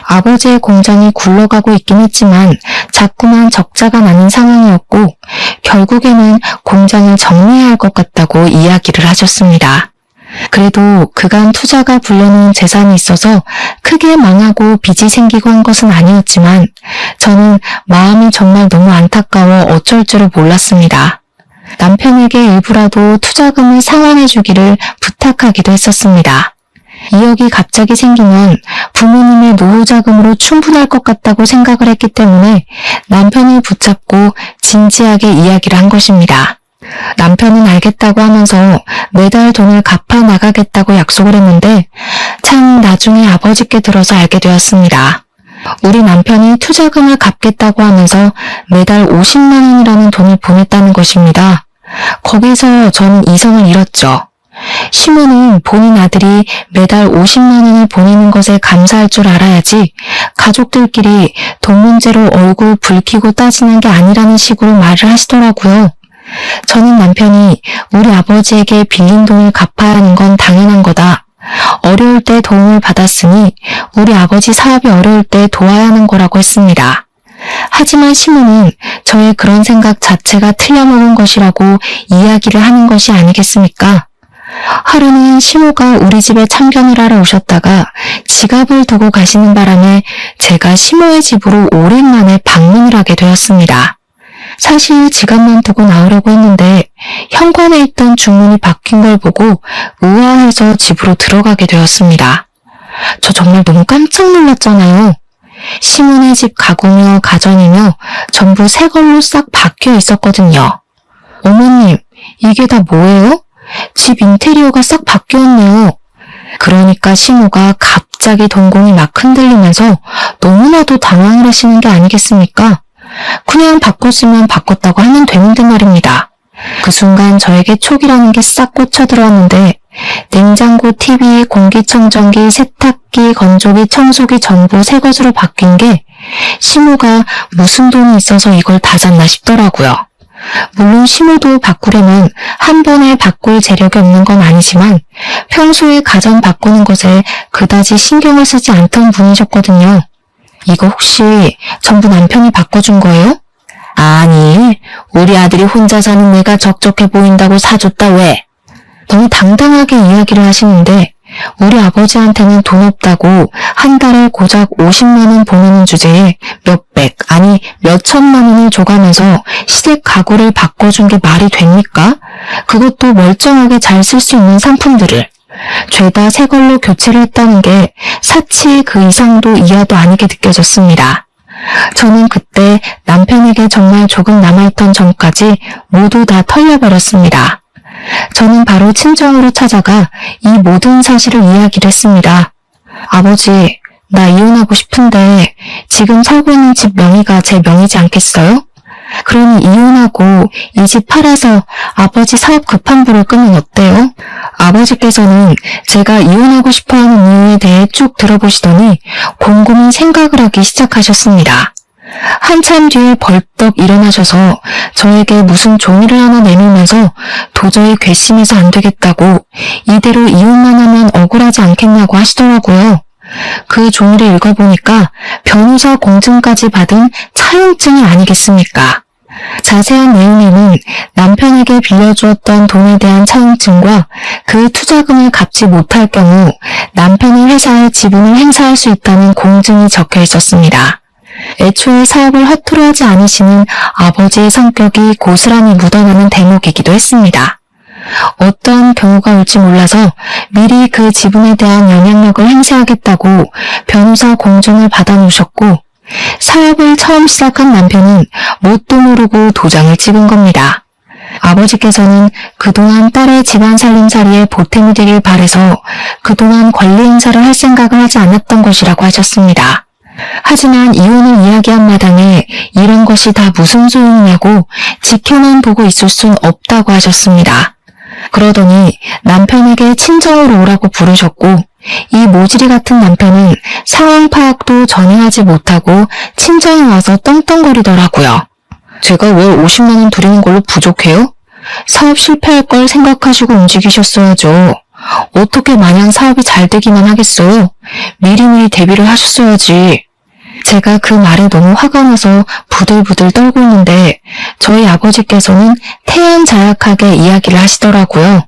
아버지의 공장이 굴러가고 있긴 했지만 자꾸만 적자가 나는 상황이었고 결국에는 공장을 정리해야 할 것 같다고 이야기를 하셨습니다. 그래도 그간 투자가 불려놓은 재산이 있어서 크게 망하고 빚이 생기고 한 것은 아니었지만 저는 마음이 정말 너무 안타까워 어쩔 줄을 몰랐습니다. 남편에게 일부라도 투자금을 상환해 주기를 부탁하기도 했었습니다. 2억이 갑자기 생기면 부모님의 노후 자금으로 충분할 것 같다고 생각을 했기 때문에 남편을 붙잡고 진지하게 이야기를 한 것입니다. 남편은 알겠다고 하면서 매달 돈을 갚아 나가겠다고 약속을 했는데 참 나중에 아버지께 들어서 알게 되었습니다. 우리 남편이 투자금을 갚겠다고 하면서 매달 50만 원이라는 돈을 보냈다는 것입니다. 거기서 저는 이성을 잃었죠. 시모는 본인 아들이 매달 50만 원을 보내는 것에 감사할 줄 알아야지 가족들끼리 돈 문제로 얼굴 붉히고 따지는 게 아니라는 식으로 말을 하시더라고요. 저는 남편이 우리 아버지에게 빌린 돈을 갚아야 하는 건 당연한 거다. 어려울 때 도움을 받았으니 우리 아버지 사업이 어려울 때 도와야 하는 거라고 했습니다. 하지만 시모는 저의 그런 생각 자체가 틀려먹은 것이라고 이야기를 하는 것이 아니겠습니까? 하루는 시모가 우리 집에 참견을 하러 오셨다가 지갑을 두고 가시는 바람에 제가 시모의 집으로 오랜만에 방문을 하게 되었습니다. 사실 지갑만 두고 나오려고 했는데 현관에 있던 주문이 바뀐 걸 보고 의아해서 집으로 들어가게 되었습니다. 저 정말 너무 깜짝 놀랐잖아요. 시모네 집 가구며 가전이며 전부 새 걸로 싹 바뀌어 있었거든요. 어머님, 이게 다 뭐예요? 집 인테리어가 싹 바뀌었네요. 그러니까 시모가 갑자기 동공이 막 흔들리면서 너무나도 당황을 하시는 게 아니겠습니까? 그냥 바꿨으면 바꿨다고 하면 되는데 말입니다. 그 순간 저에게 촉이라는 게 싹 꽂혀 들어왔는데 냉장고, TV, 공기청정기, 세탁기, 건조기, 청소기 전부 새 것으로 바뀐 게 시모가 무슨 돈이 있어서 이걸 다 샀나 싶더라고요. 물론 시모도 바꾸려면 한 번에 바꿀 재력이 없는 건 아니지만 평소에 가전 바꾸는 것에 그다지 신경을 쓰지 않던 분이셨거든요. 이거 혹시 전부 남편이 바꿔준 거예요? 아니, 우리 아들이 혼자 사는 내가 적적해 보인다고 사줬다 왜? 너무 당당하게 이야기를 하시는데 우리 아버지한테는 돈 없다고 한 달에 고작 50만 원 보내는 주제에 몇백, 아니 몇천만 원을 줘가면서 시댁 가구를 바꿔준 게 말이 됩니까? 그것도 멀쩡하게 잘 쓸 수 있는 상품들을 죄다 새 걸로 교체를 했다는 게 사치 그 이상도 이하도 아니게 느껴졌습니다. 저는 그때 남편에게 정말 조금 남아있던 정까지 모두 다 털려버렸습니다. 저는 바로 친정으로 찾아가 이 모든 사실을 이야기를 했습니다. 아버지, 나 이혼하고 싶은데 지금 살고 있는 집 명의가 제 명의지 않겠어요? 그러니 이혼하고 이 집 팔아서 아버지 사업 급한불을 끄면 어때요? 아버지께서는 제가 이혼하고 싶어하는 이유에 대해 쭉 들어보시더니 곰곰이 생각을 하기 시작하셨습니다. 한참 뒤에 벌떡 일어나셔서 저에게 무슨 종이를 하나 내밀면서 도저히 괘씸해서 안 되겠다고 이대로 이혼만 하면 억울하지 않겠냐고 하시더라고요. 그 종이를 읽어보니까 변호사 공증까지 받은 차용증이 아니겠습니까? 자세한 내용에는 남편에게 빌려주었던 돈에 대한 차용증과 그 투자금을 갚지 못할 경우 남편이 회사에 지분을 행사할 수 있다는 공증이 적혀 있었습니다. 애초에 사업을 허투루 하지 않으시는 아버지의 성격이 고스란히 묻어나는 대목이기도 했습니다. 어떤 경우가 올지 몰라서 미리 그 지분에 대한 영향력을 행사하겠다고 변호사 공증을 받아놓으셨고 사업을 처음 시작한 남편은 뭣도 모르고 도장을 찍은 겁니다. 아버지께서는 그동안 딸의 집안 살림살이에 보탬이 되길 바라서 그동안 권리 행사를 할 생각을 하지 않았던 것이라고 하셨습니다. 하지만 이혼을 이야기한 마당에 이런 것이 다 무슨 소용이냐고 지켜만 보고 있을 순 없다고 하셨습니다. 그러더니 남편에게 친정으로 오라고 부르셨고 이 모질이 같은 남편은 상황 파악도 전혀 하지 못하고 친정에 와서 떵떵거리더라고요. 제가 왜 50만 원 드리는 걸로 부족해요? 사업 실패할 걸 생각하시고 움직이셨어야죠. 어떻게 마냥 사업이 잘 되기만 하겠어요? 미리미리 대비를 하셨어야지. 제가 그 말에 너무 화가 나서 부들부들 떨고 있는데 저희 아버지께서는 태연자약하게 이야기를 하시더라고요.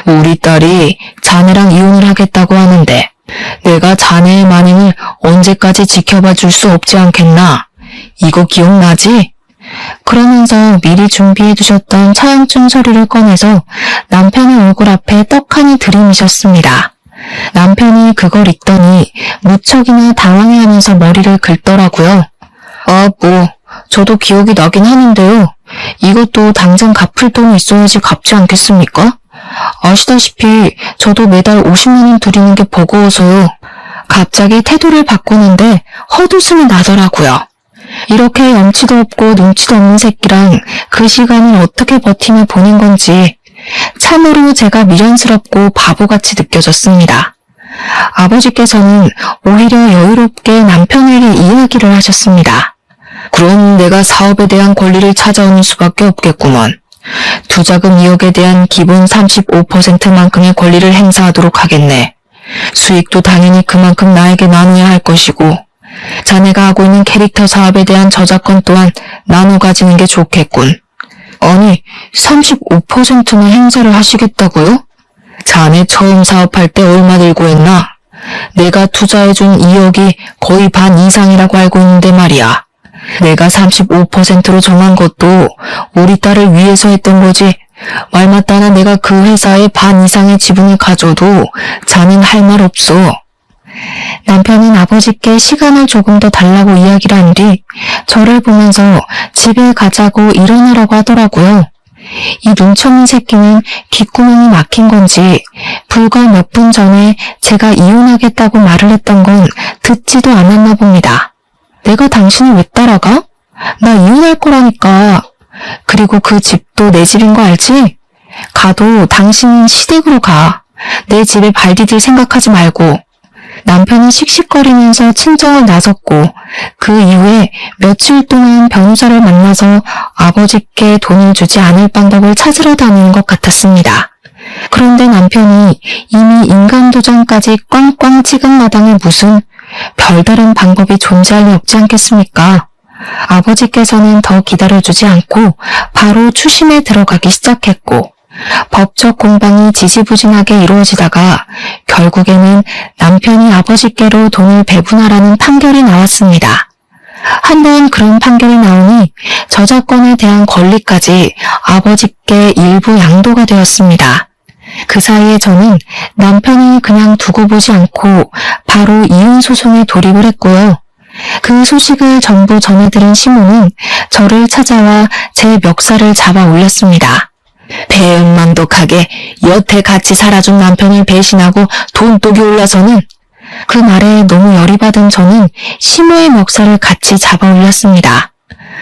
우리 딸이 자네랑 이혼을 하겠다고 하는데 내가 자네의 만행을 언제까지 지켜봐 줄 수 없지 않겠나? 이거 기억나지? 그러면서 미리 준비해두셨던 차용증 서류를 꺼내서 남편의 얼굴 앞에 떡하니 들이미셨습니다. 남편이 그걸 읽더니 무척이나 당황해하면서 머리를 긁더라고요. 저도 기억이 나긴 하는데요. 이것도 당장 갚을 돈이 있어야지 갚지 않겠습니까? 아시다시피 저도 매달 50만 원 드리는 게 버거워서요. 갑자기 태도를 바꾸는데 헛웃음이 나더라고요. 이렇게 염치도 없고 눈치도 없는 새끼랑 그 시간을 어떻게 버티며 보낸 건지 참으로 제가 미련스럽고 바보같이 느껴졌습니다. 아버지께서는 오히려 여유롭게 남편에게 이야기를 하셨습니다. 그럼 내가 사업에 대한 권리를 찾아오는 수밖에 없겠구먼. 투자금 2억에 대한 기본 35%만큼의 권리를 행사하도록 하겠네. 수익도 당연히 그만큼 나에게 나눠야 할 것이고 자네가 하고 있는 캐릭터 사업에 대한 저작권 또한 나눠 가지는 게 좋겠군. 아니, 35%나 행사를 하시겠다고요? 자네 처음 사업할 때 얼마 들고 했나? 내가 투자해준 2억이 거의 반 이상이라고 알고 있는데 말이야. 내가 35%로 정한 것도 우리 딸을 위해서 했던 거지. 말 맞다나 내가 그 회사의 반 이상의 지분을 가져도 자넨 할 말 없어. 남편은 아버지께 시간을 조금 더 달라고 이야기를 한 뒤 저를 보면서 집에 가자고 일어나라고 하더라고요. 이 눈치 없는 새끼는 귓구멍이 막힌 건지 불과 몇 분 전에 제가 이혼하겠다고 말을 했던 건 듣지도 않았나 봅니다. 내가 당신을 왜 따라가? 나 이혼할 거라니까. 그리고 그 집도 내 집인 거 알지? 가도 당신은 시댁으로 가. 내 집에 발 디딜 생각하지 말고. 남편은 씩씩거리면서 친정을 나섰고 그 이후에 며칠 동안 변호사를 만나서 아버지께 돈을 주지 않을 방법을 찾으러 다니는 것 같았습니다. 그런데 남편이 이미 인간도전까지 꽝꽝 찍은 마당에 무슨 별다른 방법이 존재할 리 없지 않겠습니까? 아버지께서는 더 기다려주지 않고 바로 추심에 들어가기 시작했고 법적 공방이 지지부진하게 이루어지다가 결국에는 남편이 아버지께로 돈을 배분하라는 판결이 나왔습니다. 한번 그런 판결이 나오니 저작권에 대한 권리까지 아버지께 일부 양도가 되었습니다. 그 사이에 저는 남편이 그냥 두고 보지 않고 바로 이혼 소송에 돌입을 했고요. 그 소식을 전부 전해들은 시모는 저를 찾아와 제 멱살을 잡아 올렸습니다. 배은망덕하게 여태 같이 살아준 남편을 배신하고 돈독이 올라서는. 그 말에 너무 열이 받은 저는 시모의 멱살을 같이 잡아 올렸습니다.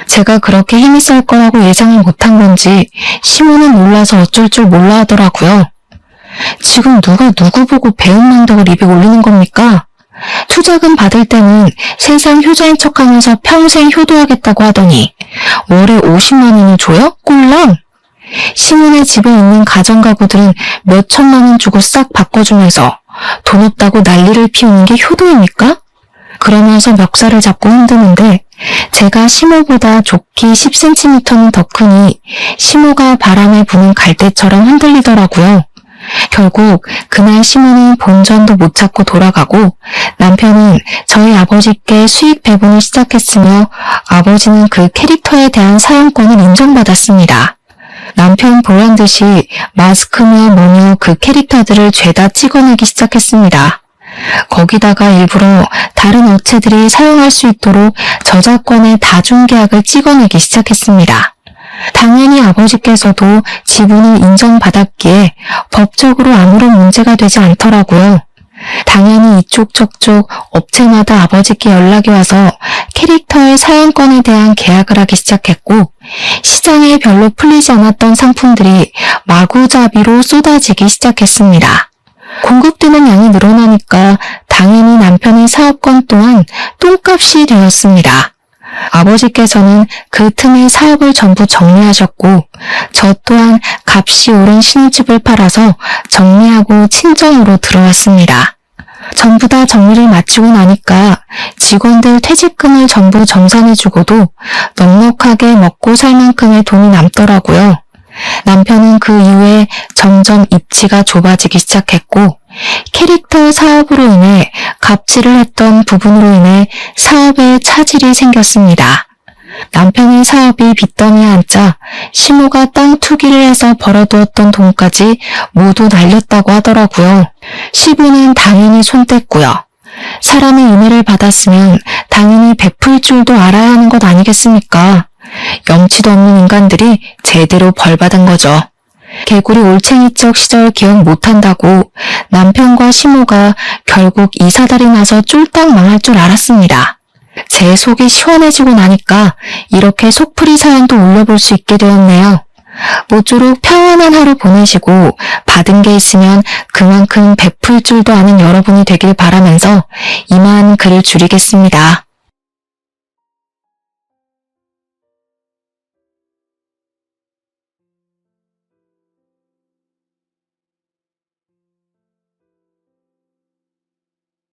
제가 그렇게 힘이 셀 거라고 예상을 못한 건지 시모는 놀라서 어쩔 줄 몰라 하더라고요. 지금 누가 누구 보고 배은망덕을 입에 올리는 겁니까? 투자금 받을 때는 세상 효자인 척하면서 평생 효도하겠다고 하더니 월에 50만 원을 줘요? 꼴랑! 시몬의 집에 있는 가정가구들은 몇 천만 원 주고 싹 바꿔주면서 돈 없다고 난리를 피우는 게 효도입니까? 그러면서 멱살을 잡고 흔드는데 제가 시모보다 좋기 10cm는 더 크니 시모가 바람에 부는 갈대처럼 흔들리더라고요. 결국 그날 시모는 본전도 못 찾고 돌아가고 남편은 저희 아버지께 수익 배분을 시작했으며 아버지는 그 캐릭터에 대한 사용권을 인정받았습니다. 남편 보란듯이 마스크며 뭐며 그 캐릭터들을 죄다 찍어내기 시작했습니다. 거기다가 일부러 다른 업체들이 사용할 수 있도록 저작권의 다중계약을 찍어내기 시작했습니다. 당연히 아버지께서도 지분을 인정받았기에 법적으로 아무런 문제가 되지 않더라고요. 당연히 이쪽 저쪽 업체마다 아버지께 연락이 와서 캐릭터의 사용권에 대한 계약을 하기 시작했고 시장에 별로 풀리지 않았던 상품들이 마구잡이로 쏟아지기 시작했습니다. 공급되는 양이 늘어나니까 당연히 남편의 사업권 또한 똥값이 되었습니다. 아버지께서는 그 틈에 사업을 전부 정리하셨고 저 또한 값이 오른 신혼집을 팔아서 정리하고 친정으로 들어왔습니다. 전부 다 정리를 마치고 나니까 직원들 퇴직금을 전부 정산해주고도 넉넉하게 먹고 살 만큼의 돈이 남더라고요. 남편은 그 이후에 점점 입지가 좁아지기 시작했고 캐릭터 사업으로 인해 갑질을 했던 부분으로 인해 사업에 차질이 생겼습니다. 남편의 사업이 빚더미에 앉자 시모가 땅 투기를 해서 벌어두었던 돈까지 모두 날렸다고 하더라고요. 시부는 당연히 손댔고요. 사람의 은혜를 받았으면 당연히 베풀 줄도 알아야 하는 것 아니겠습니까? 염치도 없는 인간들이 제대로 벌받은 거죠. 개구리 올챙이적 시절 기억 못한다고 남편과 시모가 결국 이사달이 나서 쫄딱 망할 줄 알았습니다. 제 속이 시원해지고 나니까 이렇게 속풀이 사연도 올려볼 수 있게 되었네요. 모쪼록 평안한 하루 보내시고 받은 게 있으면 그만큼 베풀 줄도 아는 여러분이 되길 바라면서 이만 글을 줄이겠습니다.